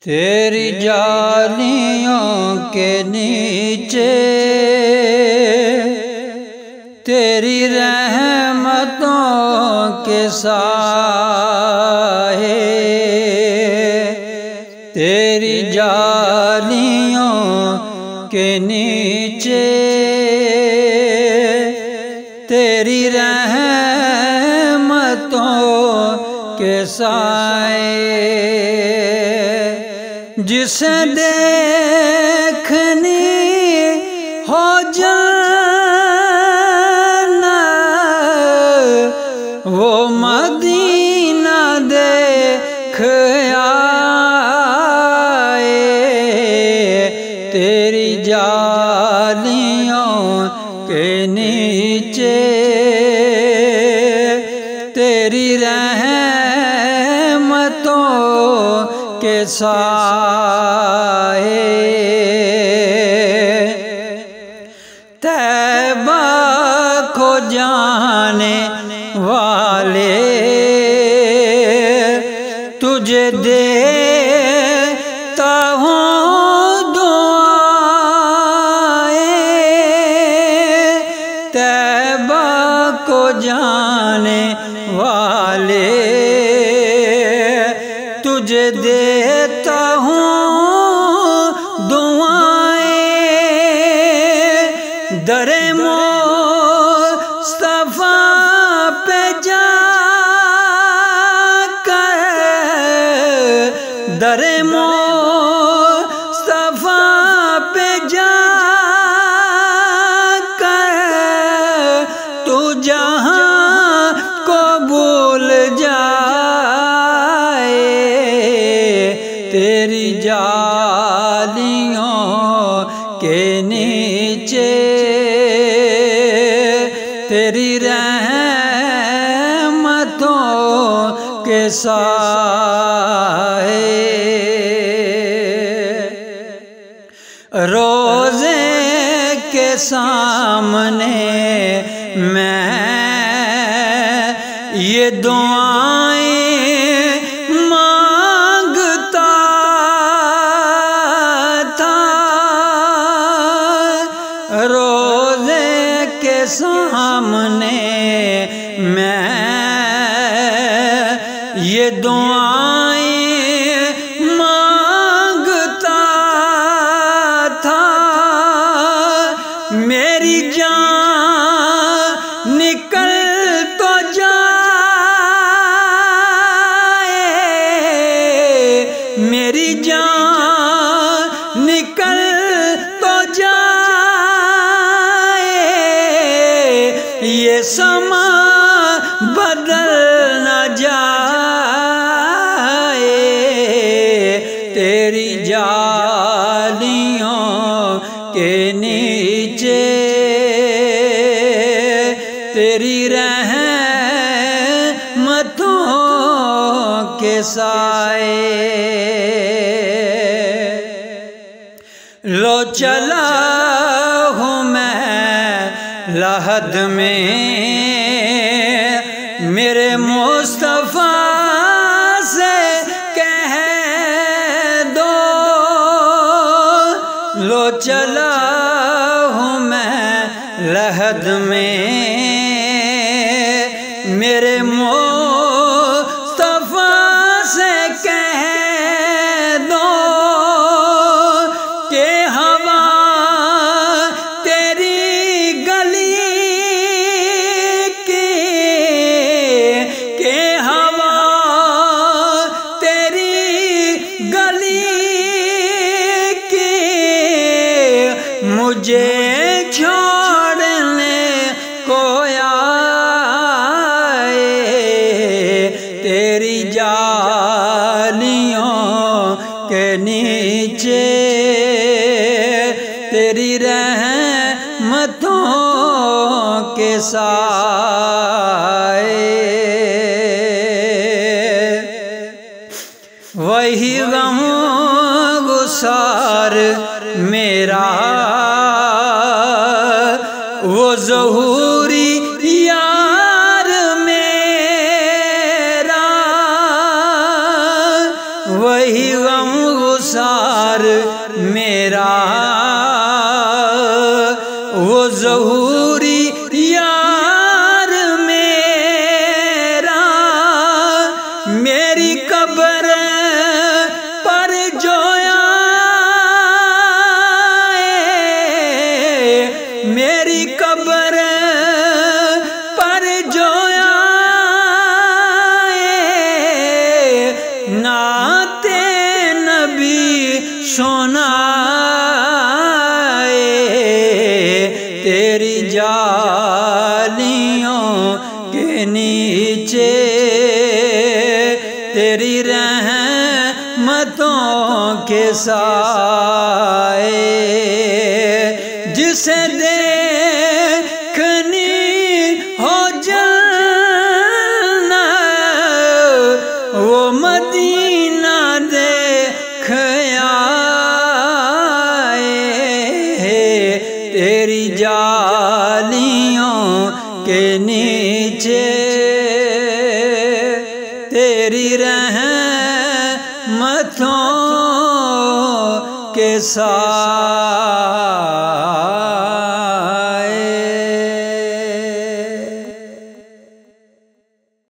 تیری جالیوں کے نیچے تیری رحمتوں کے سائے، تیری جالیوں کے نیچے تیری رحمتوں کے سائے، جسے دیکھنی ہو جنت وہ مدینہ دیکھ آئے، تیری جالیوں کے نیچے تیری رحمتوں کے سائے، طیبہ کو جانے والے تجھے دیتا ہوں دعائیں، طیبہ کو جانے والے تجھے دیتا ہوں دعائیں، در مصطفیٰ پہ جا کر، در مصطفیٰ پہ جا کر تو جہاں کو بھول جائے، تیری جالیوں کے نیچے تیری رحمتوں کے سائے، روزے کے سامنے میں یہ دعائیں مانگتا تھا، روزے کے سامنے میں یہ دعائیں مانگتا تھا، میری جان نکل تو جائے، میری جان نکل تو جائے، یہ سما بدل نہ جائے، تیری جالیوں کے نیچے تیری رحمتوں کے سائے، لو چلا ہوں میں لحد میں میرے مصطفیٰ سے کہہ دو، لو چلا ہوں میں لحد میں میرے مصطفیٰ سے کہہ دو کہ ہوا تیری گلی کی، کہ ہوا تیری گلی کی مجھے چھوڑنے کو آئے، تیری جالیوں کے نیچے تیری رحمتوں کے سائے، وہی غم گسار میرا وہ ظہوری یار میرا، وہی غم گسار میرا، وہ ظہوری یار میرا، میری قبر پر جو آئے، میری قبر پر جو آئے، نعت نبی سنائے، تیری جالیوں کے نیچے تیری رحمتوں کے سائے، جسے دیکھنی ہو جنت وہ مدینہ دیکھ آئے، تیری جالیوں کے نیچے تیری رحمتوں کے ساتھ